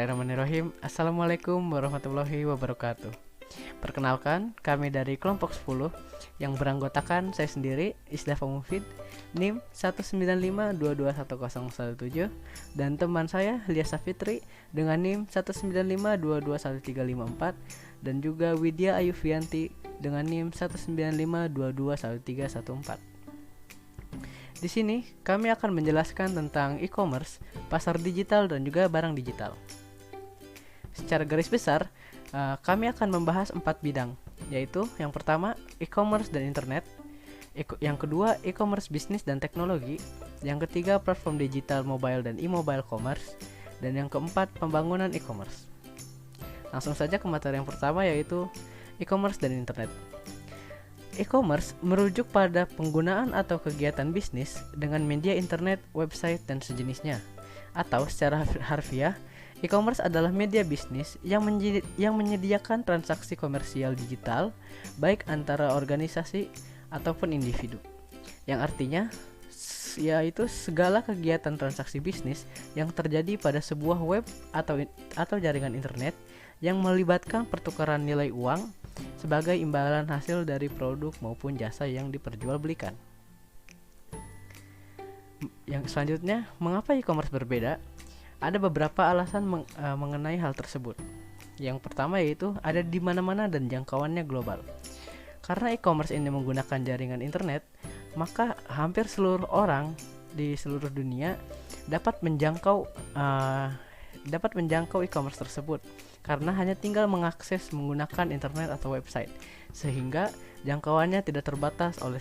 Bismillahirrahmanirrahim. Assalamualaikum warahmatullahi wabarakatuh. Perkenalkan, kami dari kelompok 10 yang beranggotakan saya sendiri, Isdafa Mufid, NIM 195221017, dan teman saya, Liasa Fitri, dengan NIM 195221354, dan juga Widya Ayufianti dengan NIM 195221314. Di sini kami akan menjelaskan tentang e-commerce, pasar digital, dan juga barang digital. Secara garis besar, kami akan membahas 4 bidang, yaitu yang pertama e-commerce dan internet, yang kedua e-commerce bisnis dan teknologi, yang ketiga platform digital mobile dan e-mobile commerce, dan yang keempat pembangunan e-commerce. Langsung saja ke materi yang pertama, yaitu e-commerce dan internet. E-commerce merujuk pada penggunaan atau kegiatan bisnis dengan media internet, website, dan sejenisnya. Atau secara harfiah, e-commerce adalah media bisnis yang menyediakan transaksi komersial digital baik antara organisasi ataupun individu. Yang artinya yaitu segala kegiatan transaksi bisnis yang terjadi pada sebuah web atau jaringan internet yang melibatkan pertukaran nilai uang sebagai imbalan hasil dari produk maupun jasa yang diperjualbelikan. Yang selanjutnya, mengapa e-commerce berbeda? Ada beberapa alasan mengenai hal tersebut. Yang pertama yaitu ada di mana-mana dan jangkauannya global. Karena e-commerce ini menggunakan jaringan internet, maka hampir seluruh orang di seluruh dunia dapat menjangkau e-commerce tersebut karena hanya tinggal mengakses menggunakan internet atau website, sehingga jangkauannya tidak terbatas oleh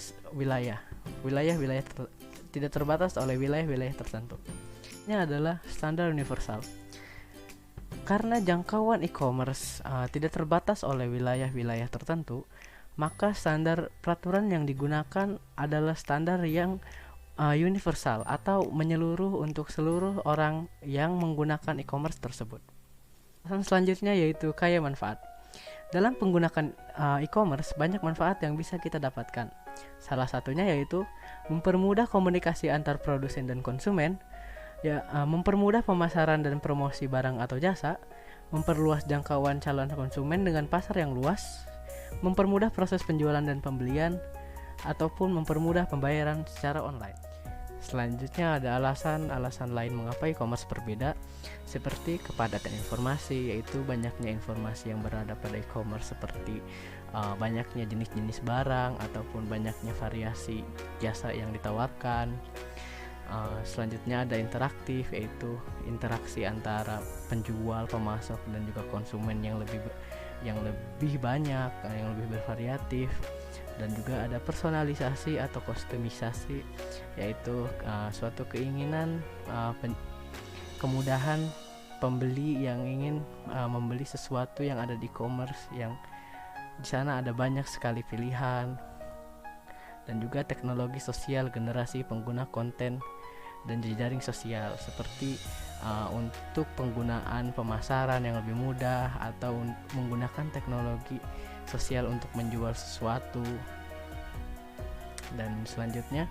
tidak terbatas oleh wilayah-wilayah tertentu. Ini adalah standar universal. Karena jangkauan e-commerce tidak terbatas oleh wilayah-wilayah tertentu, maka standar peraturan yang digunakan adalah standar yang universal atau menyeluruh untuk seluruh orang yang menggunakan e-commerce tersebut. Alasan selanjutnya yaitu kaya manfaat. Dalam penggunaan e-commerce banyak manfaat yang bisa kita dapatkan. Salah satunya yaitu mempermudah komunikasi antar produsen dan konsumen, mempermudah pemasaran dan promosi barang atau jasa, memperluas jangkauan calon konsumen dengan pasar yang luas, mempermudah proses penjualan dan pembelian, ataupun mempermudah pembayaran secara online. Selanjutnya ada alasan lain mengapa e-commerce berbeda, seperti kepadatan informasi, yaitu banyaknya informasi yang berada pada e-commerce seperti banyaknya jenis-jenis barang ataupun banyaknya variasi jasa yang ditawarkan. Selanjutnya ada interaktif, yaitu interaksi antara penjual, pemasok, dan juga konsumen yang lebih banyak, yang lebih bervariatif. Dan juga ada personalisasi atau kustomisasi, yaitu suatu keinginan kemudahan pembeli yang ingin membeli sesuatu yang ada di e-commerce, yang di sana ada banyak sekali pilihan. Dan juga teknologi sosial, generasi pengguna konten dan jejaring sosial, seperti untuk penggunaan pemasaran yang lebih mudah atau menggunakan teknologi sosial untuk menjual sesuatu. Dan selanjutnya,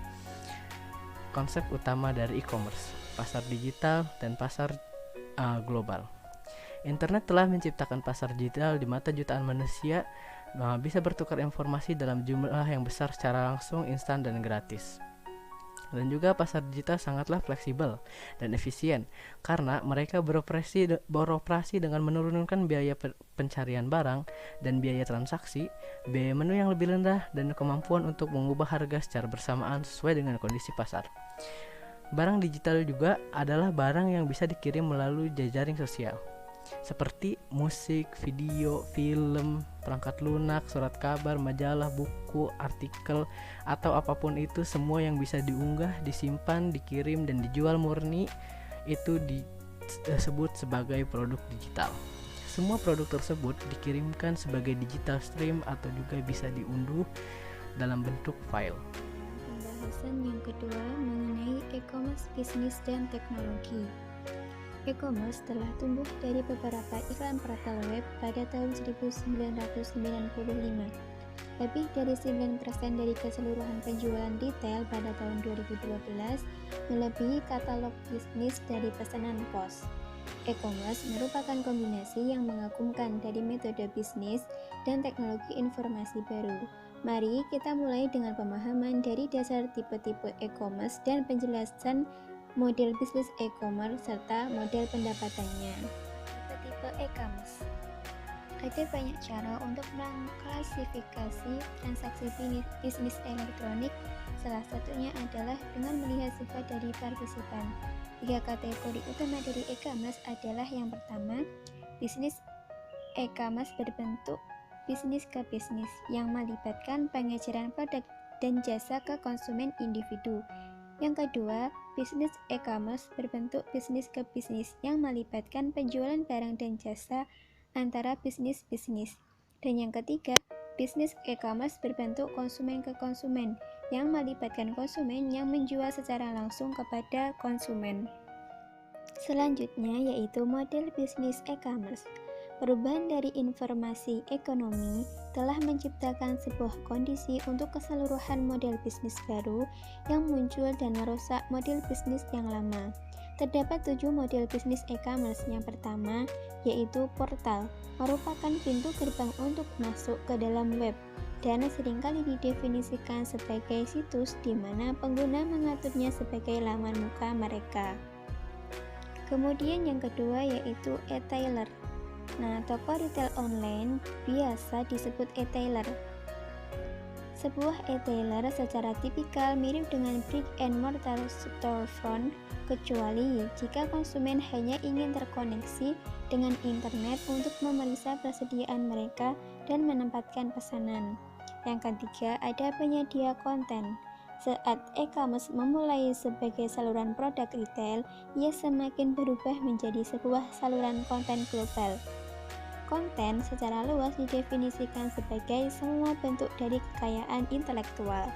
konsep utama dari e-commerce, pasar digital dan pasar global. Internet telah menciptakan pasar digital di mata jutaan manusia bisa bertukar informasi dalam jumlah yang besar secara langsung, instan, dan gratis. Dan juga pasar digital sangatlah fleksibel dan efisien karena mereka beroperasi dengan menurunkan biaya pencarian barang dan biaya transaksi, biaya menu yang lebih rendah, dan kemampuan untuk mengubah harga secara bersamaan sesuai dengan kondisi pasar. Barang digital juga adalah barang yang bisa dikirim melalui jejaring sosial, seperti musik, video, film, perangkat lunak, surat kabar, majalah, buku, artikel, atau apapun itu, semua yang bisa diunggah, disimpan, dikirim, dan dijual murni itu disebut sebagai produk digital. Semua produk tersebut dikirimkan sebagai digital stream atau juga bisa diunduh dalam bentuk file. Pembahasan yang kedua mengenai e-commerce bisnis dan teknologi. E-commerce telah tumbuh dari beberapa iklan portal web pada tahun 1995. Lebih dari 9% dari keseluruhan penjualan retail pada tahun 2012 melebihi katalog bisnis dari pesanan pos. E-commerce merupakan kombinasi yang mengagumkan dari metode bisnis dan teknologi informasi baru. Mari kita mulai dengan pemahaman dari dasar tipe-tipe e-commerce dan penjelasan model bisnis e-commerce serta model pendapatannya. Tipe-tipe e-commerce. Ada banyak cara untuk mengklasifikasi transaksi bisnis elektronik. Salah satunya adalah dengan melihat sifat dari partisipan. 3 kategori utama dari e-commerce adalah yang pertama, bisnis e-commerce berbentuk bisnis ke bisnis yang melibatkan pengejaran produk dan jasa ke konsumen individu. Yang kedua, bisnis e-commerce berbentuk bisnis ke bisnis yang melibatkan penjualan barang dan jasa antara bisnis-bisnis. Dan yang ketiga, bisnis e-commerce berbentuk konsumen ke konsumen yang melibatkan konsumen yang menjual secara langsung kepada konsumen. Selanjutnya yaitu model bisnis e-commerce. Perubahan dari informasi ekonomi telah menciptakan sebuah kondisi untuk keseluruhan model bisnis baru yang muncul dan merusak model bisnis yang lama. Terdapat 7 model bisnis e-commerce. Yang pertama yaitu portal, merupakan pintu gerbang untuk masuk ke dalam web dan seringkali didefinisikan sebagai situs di mana pengguna mengaturnya sebagai laman muka mereka. Kemudian yang kedua yaitu e-tailer. Nah, toko retail online biasa disebut e-tailer. Sebuah e-tailer secara tipikal mirip dengan brick and mortar storefront, kecuali jika konsumen hanya ingin terkoneksi dengan internet untuk memeriksa persediaan mereka dan menempatkan pesanan. Yang ketiga, ada penyedia konten. Saat e-commerce memulai sebagai saluran produk retail, ia semakin berubah menjadi sebuah saluran konten global. Konten secara luas didefinisikan sebagai semua bentuk dari kekayaan intelektual.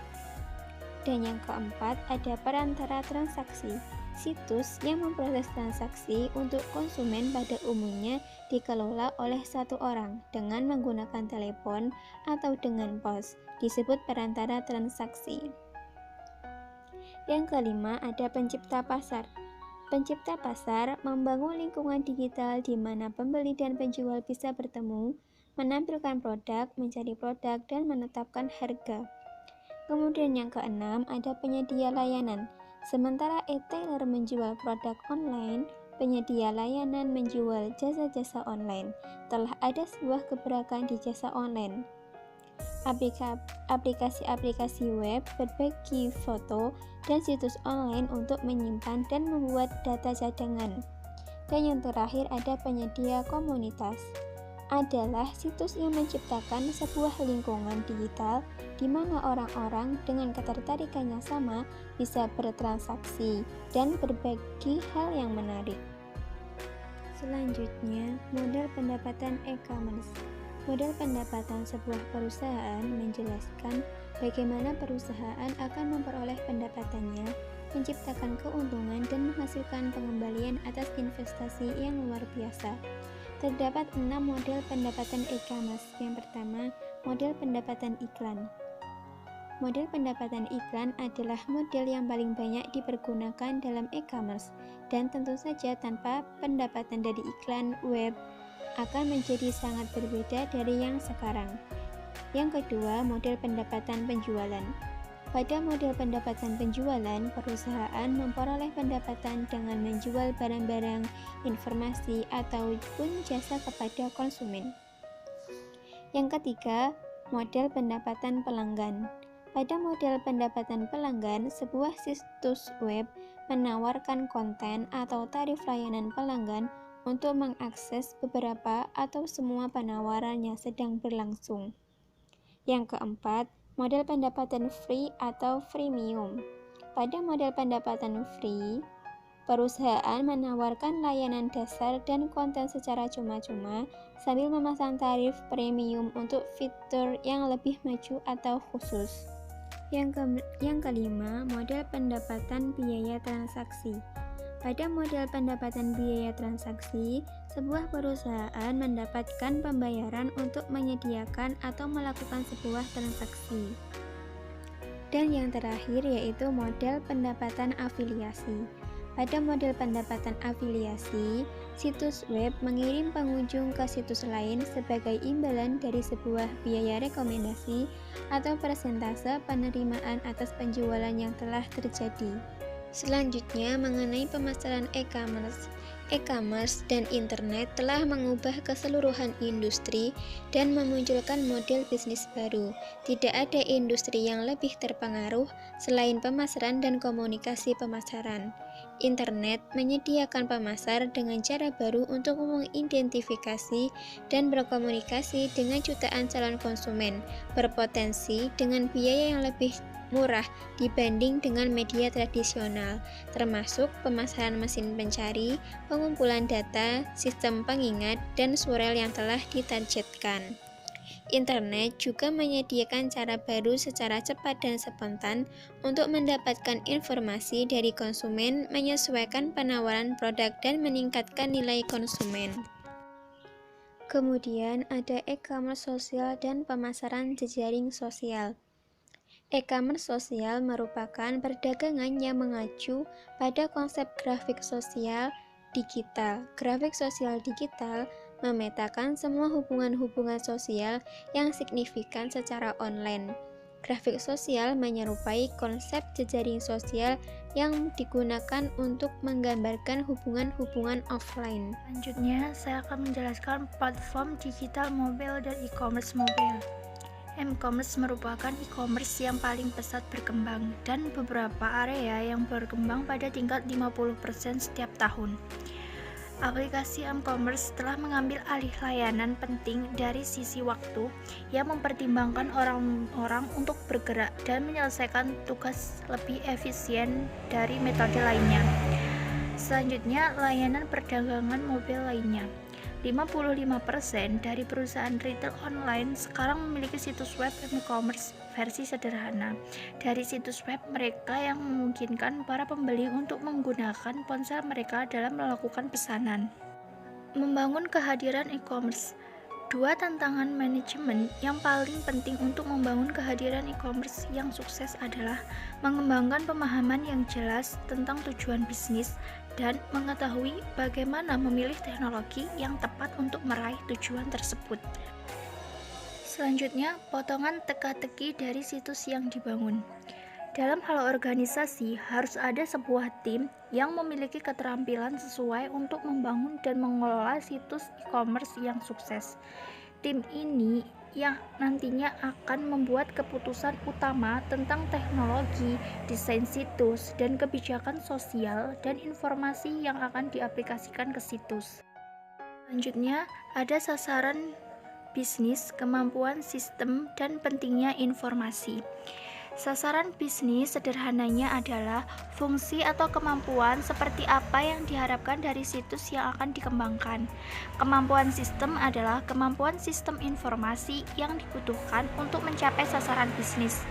Dan yang keempat, ada perantara transaksi. Situs yang memproses transaksi untuk konsumen pada umumnya dikelola oleh satu orang dengan menggunakan telepon atau dengan pos, disebut perantara transaksi. Yang kelima, ada pencipta pasar. Pencipta pasar membangun lingkungan digital di mana pembeli dan penjual bisa bertemu, menampilkan produk, mencari produk, dan menetapkan harga. Kemudian yang keenam, ada penyedia layanan. Sementara e-tailer menjual produk online, penyedia layanan menjual jasa-jasa online. Telah ada sebuah gebrakan di jasa online. Aplikasi-aplikasi web, berbagi foto, dan situs online untuk menyimpan dan membuat data cadangan. Dan yang terakhir ada penyedia komunitas. Adalah situs yang menciptakan sebuah lingkungan digital di mana orang-orang dengan ketertarikan yang sama bisa bertransaksi dan berbagi hal yang menarik. Selanjutnya, model pendapatan e-commerce. Model pendapatan sebuah perusahaan menjelaskan bagaimana perusahaan akan memperoleh pendapatannya, menciptakan keuntungan, dan menghasilkan pengembalian atas investasi yang luar biasa. Terdapat 6 model pendapatan e-commerce. Yang pertama, model pendapatan iklan. Model pendapatan iklan adalah model yang paling banyak dipergunakan dalam e-commerce, dan tentu saja tanpa pendapatan dari iklan web akan menjadi sangat berbeda dari yang sekarang. Yang kedua, model pendapatan penjualan. Pada model pendapatan penjualan, perusahaan memperoleh pendapatan dengan menjual barang-barang, informasi, ataupun jasa kepada konsumen. Yang ketiga, model pendapatan pelanggan. Pada model pendapatan pelanggan, sebuah situs web menawarkan konten atau tarif layanan pelanggan untuk mengakses beberapa atau semua penawaran yang sedang berlangsung. Yang keempat, model pendapatan free atau freemium. Pada model pendapatan free, perusahaan menawarkan layanan dasar dan konten secara cuma-cuma sambil memasang tarif premium untuk fitur yang lebih maju atau khusus. Yang kelima, model pendapatan biaya transaksi. Pada model pendapatan biaya transaksi, sebuah perusahaan mendapatkan pembayaran untuk menyediakan atau melakukan sebuah transaksi. Dan yang terakhir yaitu model pendapatan afiliasi. Pada model pendapatan afiliasi, Situs web mengirim pengunjung ke situs lain sebagai imbalan dari sebuah biaya rekomendasi atau persentase penerimaan atas penjualan yang telah terjadi. Selanjutnya, mengenai pemasaran e-commerce. E-commerce dan internet telah mengubah keseluruhan industri dan memunculkan model bisnis baru. Tidak ada industri yang lebih terpengaruh selain pemasaran dan komunikasi pemasaran. Internet menyediakan pemasar dengan cara baru untuk mengidentifikasi dan berkomunikasi dengan jutaan calon konsumen berpotensi dengan biaya yang lebih murah dibanding dengan media tradisional, termasuk pemasaran mesin pencari, pengumpulan data, sistem pengingat, dan surel yang telah ditargetkan. Internet juga menyediakan cara baru secara cepat dan spontan untuk mendapatkan informasi dari konsumen, menyesuaikan penawaran produk, dan meningkatkan nilai konsumen. Kemudian ada e-commerce sosial dan pemasaran jejaring sosial. E-commerce sosial merupakan perdagangan yang mengacu pada konsep grafik sosial digital. Grafik sosial digital memetakan semua hubungan-hubungan sosial yang signifikan secara online. Grafik sosial menyerupai konsep jejaring sosial yang digunakan untuk menggambarkan hubungan-hubungan offline. Selanjutnya, saya akan menjelaskan platform digital mobile dan e-commerce mobile. M-commerce merupakan e-commerce yang paling pesat berkembang dan beberapa area yang berkembang pada tingkat 50% setiap tahun. Aplikasi M-commerce telah mengambil alih layanan penting dari sisi waktu yang mempertimbangkan orang-orang untuk bergerak dan menyelesaikan tugas lebih efisien dari metode lainnya. Selanjutnya, layanan perdagangan mobil lainnya. 55% dari perusahaan retail online sekarang memiliki situs web e-commerce versi sederhana. Dari situs web mereka yang memungkinkan para pembeli untuk menggunakan ponsel mereka dalam melakukan pesanan. Membangun kehadiran e-commerce. Dua tantangan manajemen yang paling penting untuk membangun kehadiran e-commerce yang sukses adalah mengembangkan pemahaman yang jelas tentang tujuan bisnis dan mengetahui bagaimana memilih teknologi yang tepat untuk meraih tujuan tersebut. Selanjutnya, potongan teka-teki dari situs yang dibangun. Dalam hal organisasi, harus ada sebuah tim yang memiliki keterampilan sesuai untuk membangun dan mengelola situs e-commerce yang sukses. Tim ini yang nantinya akan membuat keputusan utama tentang teknologi, desain situs, dan kebijakan sosial dan informasi yang akan diaplikasikan ke situs. Selanjutnya, ada sasaran bisnis, kemampuan sistem, dan pentingnya informasi. Sasaran bisnis sederhananya adalah fungsi atau kemampuan seperti apa yang diharapkan dari situs yang akan dikembangkan. Kemampuan sistem adalah kemampuan sistem informasi yang dibutuhkan untuk mencapai sasaran bisnis.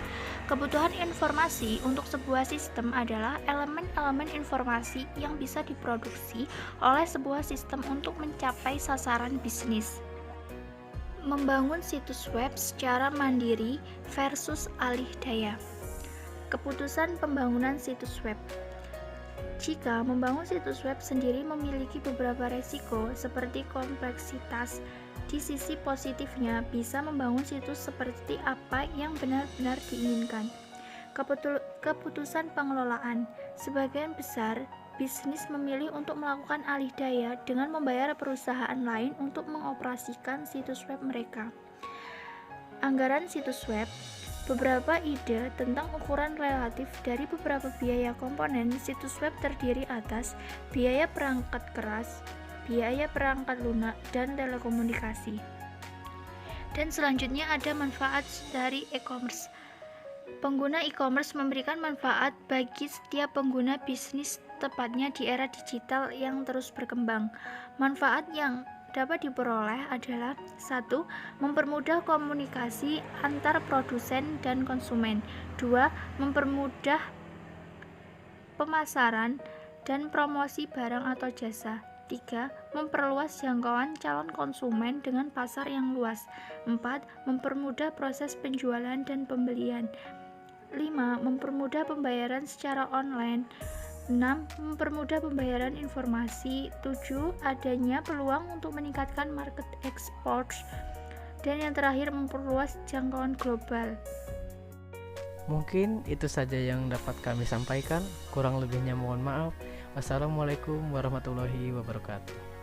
Kebutuhan informasi untuk sebuah sistem adalah elemen-elemen informasi yang bisa diproduksi oleh sebuah sistem untuk mencapai sasaran bisnis. Membangun situs web secara mandiri versus alih daya. Keputusan pembangunan situs web. Jika membangun situs web sendiri memiliki beberapa resiko seperti kompleksitas, di sisi positifnya bisa membangun situs seperti apa yang benar-benar diinginkan. Keputusan pengelolaan. Sebagian besar bisnis memilih untuk melakukan alih daya dengan membayar perusahaan lain untuk mengoperasikan situs web mereka. Anggaran situs web. Beberapa ide tentang ukuran relatif dari beberapa biaya komponen situs web terdiri atas biaya perangkat keras, biaya perangkat lunak, dan telekomunikasi. Dan selanjutnya ada manfaat dari e-commerce. Pengguna e-commerce memberikan manfaat bagi setiap pengguna bisnis, tepatnya di era digital yang terus berkembang. Manfaat yang dapat diperoleh adalah 1. Mempermudah komunikasi antar produsen dan konsumen. 2. Mempermudah pemasaran dan promosi barang atau jasa. 3. Memperluas jangkauan calon konsumen dengan pasar yang luas. 4. Mempermudah proses penjualan dan pembelian. 5. Mempermudah pembayaran secara online. 6. Mempermudah pembayaran informasi. 7. Adanya peluang untuk meningkatkan market export. Dan yang terakhir, memperluas jangkauan global. Mungkin itu saja yang dapat kami sampaikan. Kurang lebihnya mohon maaf. Wassalamualaikum warahmatullahi wabarakatuh.